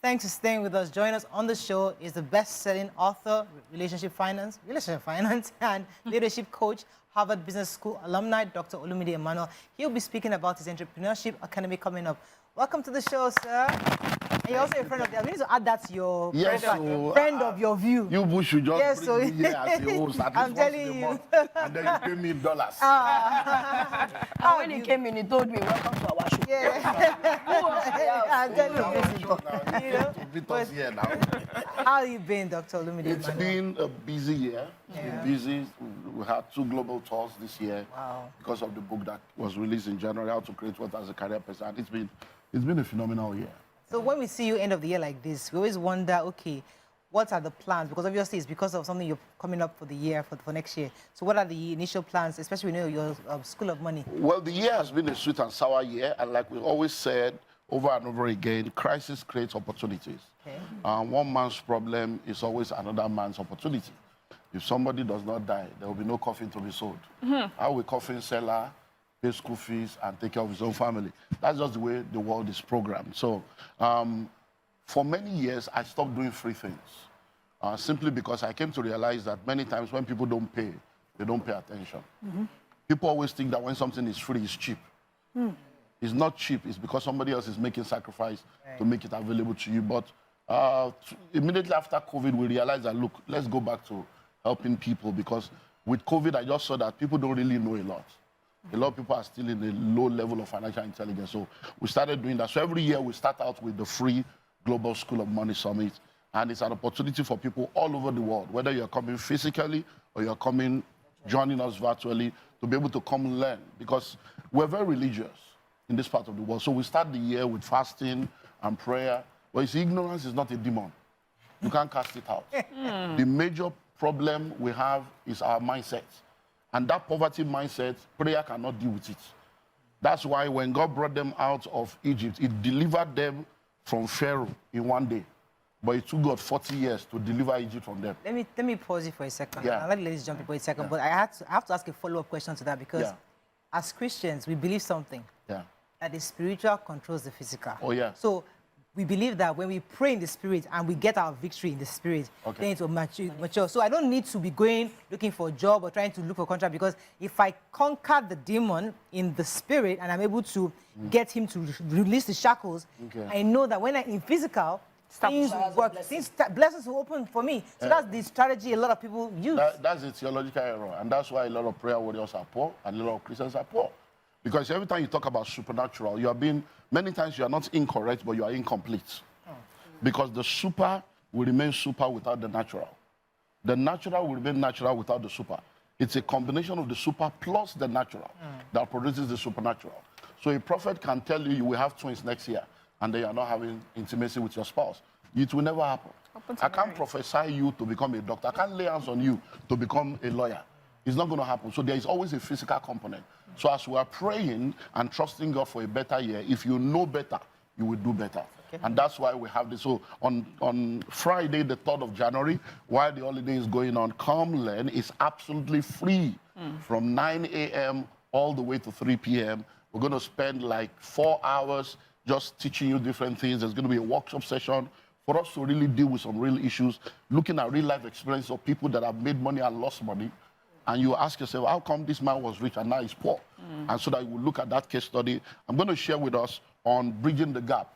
Thanks for staying with us. Join us on the show is the best-selling author, relationship finance, and leadership coach, Harvard Business School alumni, Dr. Olumide Emmanuel. He'll be speaking about his entrepreneurship academy coming up. Welcome to the show, sir. And you're also a friend of the. I need to add that to your friend of your view. You should just bring me here as a host at least once in a month, and then you pay me dollars. When he came in, he told me, welcome to our show. I'm telling you. How have you been, Dr. Olumide? It's been a busy year. It's been busy. We had 2 global tours this year because of the book that was released in January, How to Create Wealth as a Career Person. It's been a phenomenal year. So when we see you end of the year like this, we always wonder, okay, what are the plans? Because obviously it's because of something you're coming up for the year, for next year. So what are the initial plans, especially when you're your School of Money? Well, the year has been a sweet and sour year. And like we always said over and over again, crisis creates opportunities. Okay. One man's problem is always another man's opportunity. If somebody does not die, there will be no coffin to be sold. How will coffin seller pay school fees and take care of his own family? That's just the way the world is programmed. So for many years, I stopped doing free things simply because I came to realize that many times when people don't pay, they don't pay attention. People always think that when something is free, it's cheap. It's not cheap. It's because somebody else is making sacrifice to make it available to you. But immediately after COVID, we realized that, look, let's go back to helping people, because with COVID, I just saw that people don't really know a lot. A lot of people are still in a low level of financial intelligence. So we started doing that. So every year we start out with the free Global School of Money Summit. And it's an opportunity for people all over the world, whether you're coming physically or you're coming, joining us virtually, to be able to come learn. Because we're very religious in this part of the world. So we start the year with fasting and prayer. But you see, ignorance is not a demon. You can't cast it out. The major problem we have is our mindset. And that poverty mindset, prayer cannot deal with it. That's why when God brought them out of Egypt, He delivered them from Pharaoh in one day. But it took God 40 years to deliver Egypt from them. Let me pause you for a second. I'll let the ladies jump in for a second. But I have to ask a follow-up question to that, because as Christians, we believe something. That the spiritual controls the physical. Oh, yeah. So we believe that when we pray in the spirit and we get our victory in the spirit, then it will mature. So I don't need to be going looking for a job or trying to look for a contract, because if I conquer the demon in the spirit and I'm able to get him to release the shackles, I know that when I'm in physical, things work. Blessings will open for me. So that's the strategy a lot of people use. That's a theological error. And that's why a lot of prayer warriors are poor and a lot of Christians are poor. Because every time you talk about supernatural, you are being, many times you are not incorrect, but you are incomplete. Because the super will remain super without the natural. The natural will remain natural without the super. It's a combination of the super plus the natural that produces the supernatural. So a prophet can tell you will have twins next year, and then you are not having intimacy with your spouse. It will never happen. I can't prophesy you to become a doctor. I can't lay hands on you to become a lawyer. It's not going to happen. So there is always a physical component. So as we are praying and trusting God for a better year, if you know better, you will do better. And that's why we have this. So on Friday, the 3rd of January, while the holiday is going on, come learn. It's absolutely free from 9 a.m. all the way to 3 p.m. We're going to spend like 4 hours just teaching you different things. There's going to be a workshop session for us to really deal with some real issues, looking at real life experiences of people that have made money and lost money. And you ask yourself, how come this man was rich and now he's poor? And so that you will look at that case study. I'm going to share with us on bridging the gap.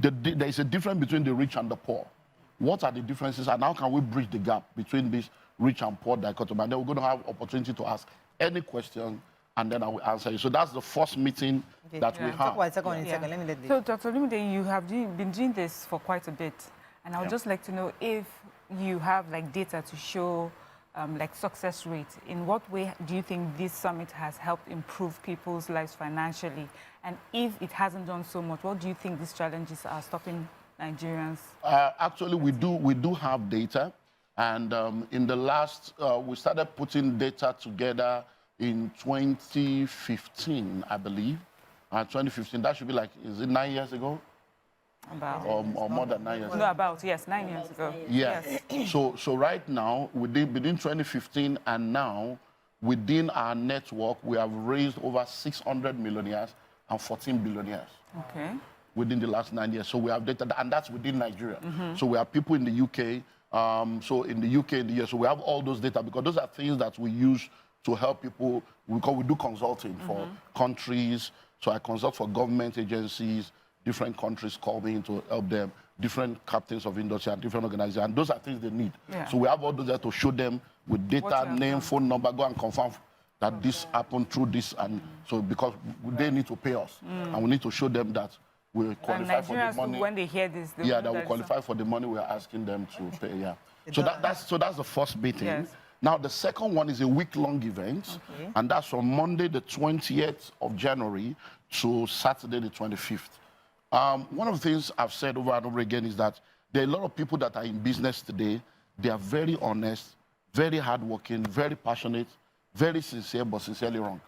There is a difference between the rich and the poor. What are the differences, and how can we bridge the gap between this rich and poor dichotomy? And then we're going to have opportunity to ask any question, and then I will answer you. So that's the first meeting that we have. Talk about second in second. Let me let this. So, Dr. Olumide, you have been doing this for quite a bit. And I would just like to know if you have like data to show like success rate. In what way do you think this summit has helped improve people's lives financially? And if it hasn't done so much, what do you think these challenges are stopping Nigerians? Actually, we do have data. And in the last, we started putting data together in 2015, I believe. 2015, that should be like, is it 9 years ago? About. Or more than 9 years ago. No, about, yes, 9 years ago. Yes. So right now, between 2015 and now, within our network, we have raised over 600 millionaires and 14 billionaires. Okay. within the last 9 years. So we have data, and that's within Nigeria. So we have people in the UK, so in the UK, in the US, so we have all those data because those are things that we use to help people. We do consulting for countries. So I consult for government agencies, different countries call me in to help them, different captains of industry and different organizations. And those are things they need. Yeah. So we have all those there to show them with data, name, phone number, go and confirm that this happened through this. And so because they need to pay us. And we need to show them that we qualify for the money. When they hear this, they that we qualify for the money we are asking them to pay. Yeah. So that's the first meeting. Yes. Now the second one is a week-long event, and that's from Monday the 20th of January to Saturday the 25th. One of the things I've said over and over again is that there are a lot of people that are in business today. They are very honest, very hardworking, very passionate, very sincere, but sincerely wrong.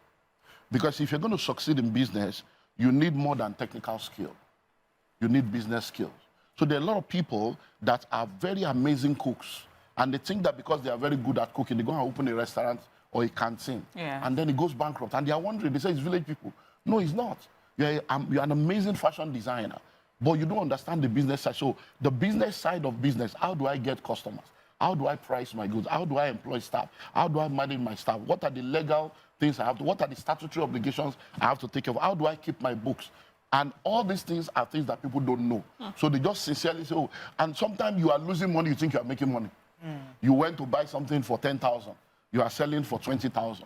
Because if you're going to succeed in business, you need more than technical skill. You need business skills. So there are a lot of people that are very amazing cooks, and they think that because they are very good at cooking, they're going to open a restaurant or a canteen, and then it goes bankrupt. And they are wondering, they say it's village people. No, it's not. You're an amazing fashion designer, but you don't understand the business side. So the business side of business, how do I get customers? How do I price my goods? How do I employ staff? How do I manage my staff? What are the legal things I have to, what are the statutory obligations I have to take care of? How do I keep my books? And all these things are things that people don't know. So they just sincerely say, oh, and sometimes you are losing money, you think you are making money. You went to buy something for 10,000, you are selling for 20,000.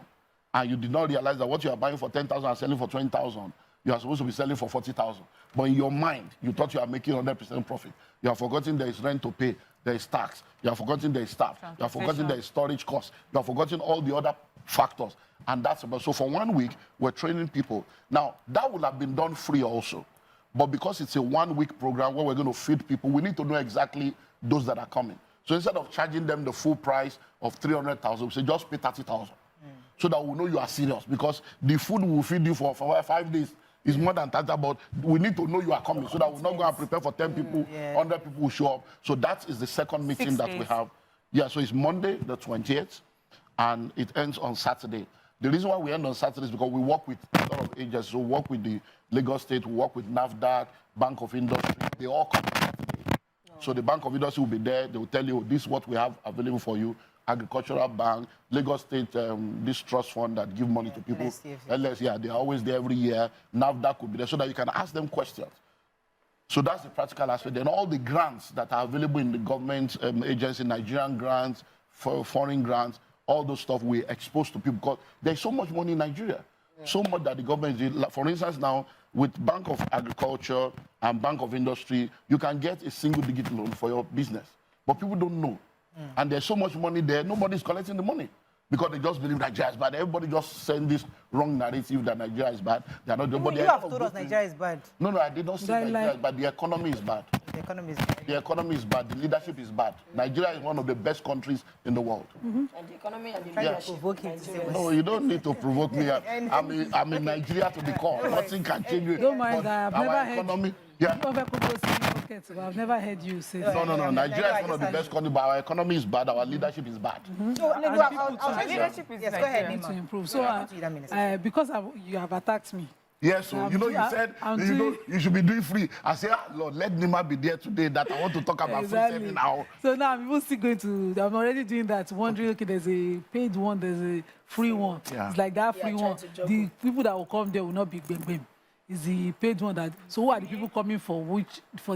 And you did not realize that what you are buying for 10,000 and selling for 20,000, you are supposed to be selling for 40,000. But in your mind, you thought you are making 100% profit. You have forgotten there is rent to pay, there is tax, you have forgotten there is staff, you have forgotten there is storage costs, you have forgotten all the other factors. And that's about, so for 1 week, we're training people. Now, that would have been done free also. But because it's a 1 week program where we're going to feed people, we need to know exactly those that are coming. So instead of charging them the full price of 300,000, we say just pay 30,000. So that we know you are serious, because the food we will feed you for 5 days is more than that, but we need to know you are coming so that we're not going to prepare for 10 people, 100 people will show up. So that is the second meeting that we have. Yeah, so it's Monday the 20th, and it ends on Saturday. The reason why we end on Saturday is because we work with a lot of agencies. So we work with the Lagos State, we work with NAFDAC, Bank of Industry. They all come on Saturday. So the Bank of Industry will be there. They will tell you, this is what we have available for you. Agricultural Bank, Lagos State, this trust fund that give money to people. LS, they're always there every year. NAFDAC will be there so that you can ask them questions. So that's the practical aspect. Then all the grants that are available in the government agency, Nigerian grants, foreign grants, all those stuff we expose to people, because there's so much money in Nigeria. So much that the government did. Like, for instance, now with Bank of Agriculture and Bank of Industry, you can get a single-digit loan for your business. But people don't know. And there's so much money there, nobody's collecting the money. Because they just believe Nigeria is bad. Everybody just send this wrong narrative that Nigeria is bad. They're not. You have told us Nigeria is bad. No, I did not say Nigeria is bad. The economy is bad. The economy is bad. The economy is bad. The leadership is bad. Nigeria is one of the best countries in the world. And the economy and the leadership. No, you don't need to provoke me. I'm in Nigeria to the core. Nothing can change it. Don't mind that. I've never economy, I've never heard you say that. No. Nigeria is one of the best countries, but our economy is bad. Our leadership is bad. Our leadership is go ahead, to improve. So, because you have attacked me. Yes, so you said you should be doing free. I say, Lord, let Nima be there today that I want to talk about free serving now. So now I'm even still going to, I'm already doing that, wondering, okay, there's a paid one, there's a free one. Yeah. It's like that free one. The people that will come there will not be bim. It's the paid one that, so who are the people coming for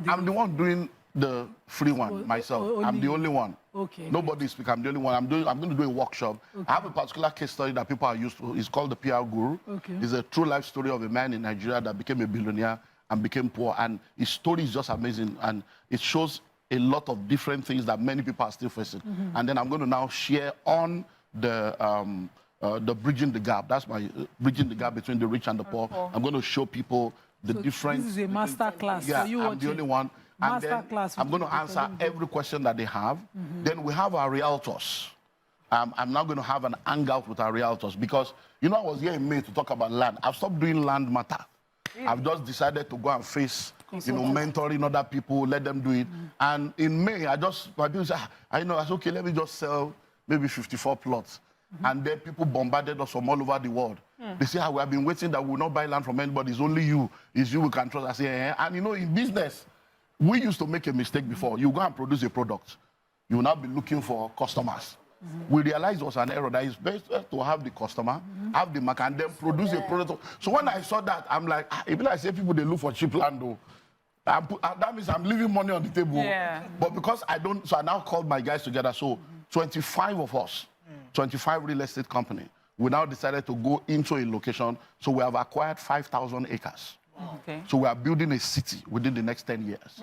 I'm the one doing the free one myself. I'm the only one. Okay. Nobody speaks. I'm the only one. I'm going to do a workshop. Okay. I have a particular case study that people are used to. It's called the PR Guru. Okay. It's a true life story of a man in Nigeria that became a billionaire and became poor. And his story is just amazing. And it shows a lot of different things that many people are still facing. And then I'm going to now share on the bridging the gap. That's my bridging the gap between the rich and the poor. I'm going to show people the difference. This is a master class. Yeah, for you I'm the only one. And then I'm going to answer every question that they have. Then we have our realtors. I'm now going to have an hangout with our realtors because, I was here in May to talk about land. I've stopped doing land matter. I've just decided to go and face, mentoring other people, let them do it. And in May, my people say, I said, okay, let me just sell maybe 54 plots. And then people bombarded us from all over the world. They say, we have been waiting that we will not buy land from anybody. It's only you. It's you we can trust. I say, And in business, we used to make a mistake before. You go and produce a product. You will now be looking for customers. We realized it was an error, that it's best to have the customer, have the market, and then produce a product. So when I saw that, I'm like, even I say people, they look for cheap land, though. That means I'm leaving money on the table. Yeah. But because I don't, so I now called my guys together. So 25 of us, 25 real estate company, we now decided to go into a location. So we have acquired 5,000 acres. Okay. So we are building a city within the next 10 years.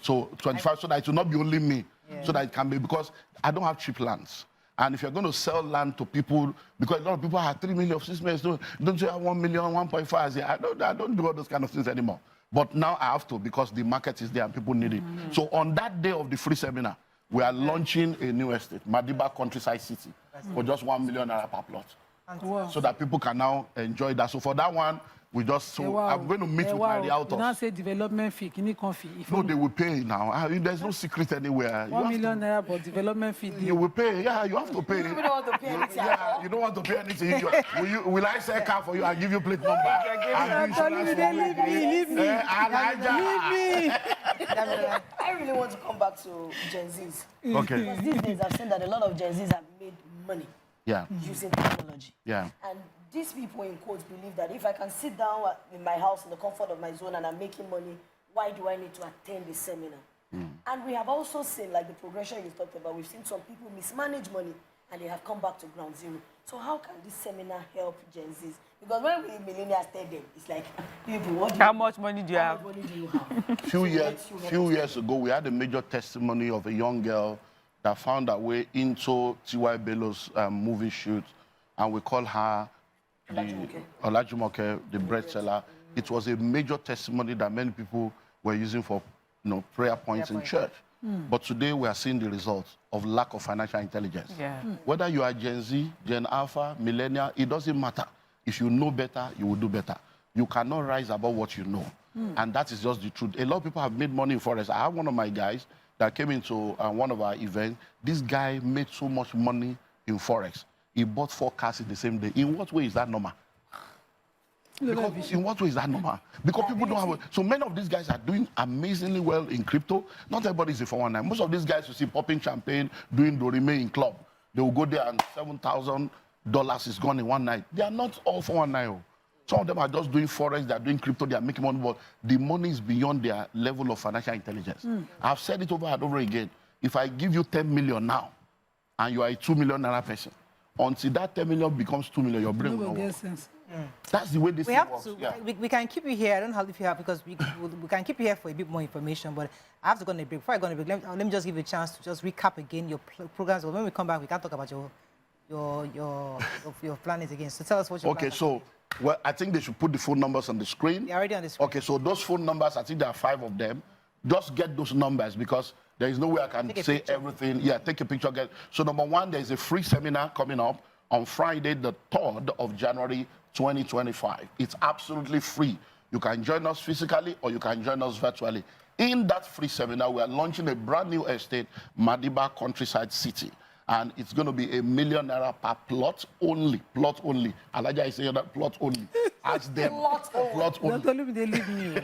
So 25, so that it will not be only me. So that it can be, because I don't have cheap lands. And if you're going to sell land to people, because a lot of people have 3 million, 6 million, don't you have 1 million, 1.5? I say, I don't do all those kind of things anymore. But now I have to, because the market is there and people need it. So on that day of the free seminar, we are launching a new estate, Madiba Countryside City, for just 1 million naira per plot. Wow. So that people can now enjoy that. So for that one, we just, so I'm going to meet with my realtors. You now say development fee, can you confie? No, they will pay now. There's no secret anywhere. 1 million naira, but development fee. You will pay. Yeah, you have to pay. You don't want to pay anything. Yeah, you don't want to pay anything. Will I sell car for you and give you plate number? And do insurance for you? Leave me. I really want to come back to Gen Zs. Okay. Because these days I've seen that a lot of Gen Zs have made money using technology. Yeah. And these people, in quotes, believe that if I can sit down in my house in the comfort of my zone and I'm making money, why do I need to attend this seminar? And we have also seen, like the progression you talked about, we've seen some people mismanage money and they have come back to ground zero. So how can this seminar help Gen Zs? Because when we millennials tell them, it's like, people, how much money do you have? How much money do you have? Few years ago, we had a major testimony of a young girl that found her way into T.Y. Bello's movie shoot, and we call her Olajumoke, the bread seller. It was a major testimony that many people were using for prayer points in church. But today we are seeing the results of lack of financial intelligence. Whether you are Gen Z, Gen Alpha, Millennial, it doesn't matter. If you know better, you will do better. You cannot rise above what you know. And that is just the truth. A lot of people have made money in Forex. I have one of my guys that came into one of our events. This guy made so much money in Forex. He bought 4 cars in the same day. In what way is that normal? Because in what way is that normal? Because people don't have... So many of these guys are doing amazingly well in crypto. Not everybody is a 419. Most of these guys you see popping champagne, doing Dorime in club. They will go there and $7,000 is gone in one night. They are not all 419. Some of them are just doing Forex, they are doing crypto, they are making money, but the money is beyond their level of financial intelligence. I've said it over and over again. If I give you 10 million now, and you are a 2 million naira person, until that 10 million becomes 2 million, your brain will not work. That's the way this thing works. We can keep you here. I don't know if you have, because we can keep you here for a bit more information, but I have to go on a break. Before I go on a break, let me just give you a chance to just recap again your programs. But when we come back, we can talk about your plans again. So tell us what your plans are. Well, I think they should put the phone numbers on the screen. They're already on the screen. Okay, so those phone numbers, I think there are 5 of them. Just get those numbers, because there is no way I can say everything. Yeah, take a picture. So number 1, there is a free seminar coming up on Friday, the 3rd of January, 2025. It's absolutely free. You can join us physically or you can join us virtually. In that free seminar, we are launching a brand new estate, Madiba Countryside City. And it's going to be $1 million per plot only. Plot only. Alaja is saying that plot only. Ask them. Plot only. Don't tell me they leave me.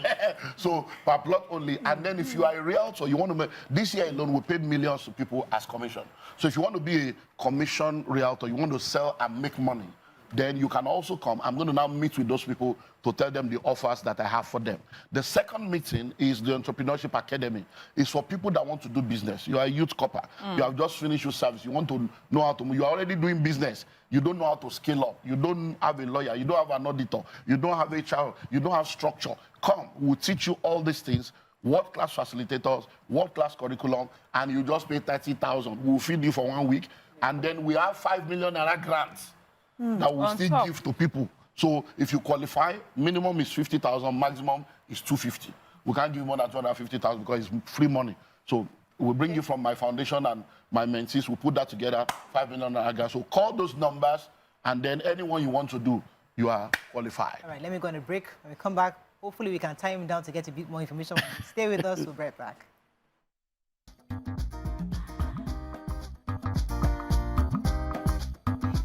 So per plot only. And then if you are a realtor, you want to make, this year alone, we paid millions to people as commission. So if you want to be a commission realtor, you want to sell and make money, then you can also come. I'm going to now meet with those people to tell them the offers that I have for them. The second meeting is the Entrepreneurship Academy. It's for people that want to do business. You are a youth corper. You have just finished your service. You want to know how to move. You are already doing business. You don't know how to scale up. You don't have a lawyer. You don't have an auditor. You don't have HR. You don't have structure. Come, we'll teach you all these things. World-class facilitators, world-class curriculum, and you just pay 30,000. We'll feed you for 1 week. And then we have 5 million naira grants that will still give to people. So if you qualify, minimum is 50,000, maximum is 250. We can't give more than 250,000 because it's free money. So we'll bring you from my foundation and my mentees. We'll put that together, 5 million naira. So call those numbers, and then anyone you want to do, you are qualified. All right, let me go on a break. When we come back, hopefully we can time him down to get a bit more information. Stay with us, we'll be right back.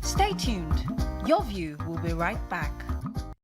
Stay tuned. Your View will be right back.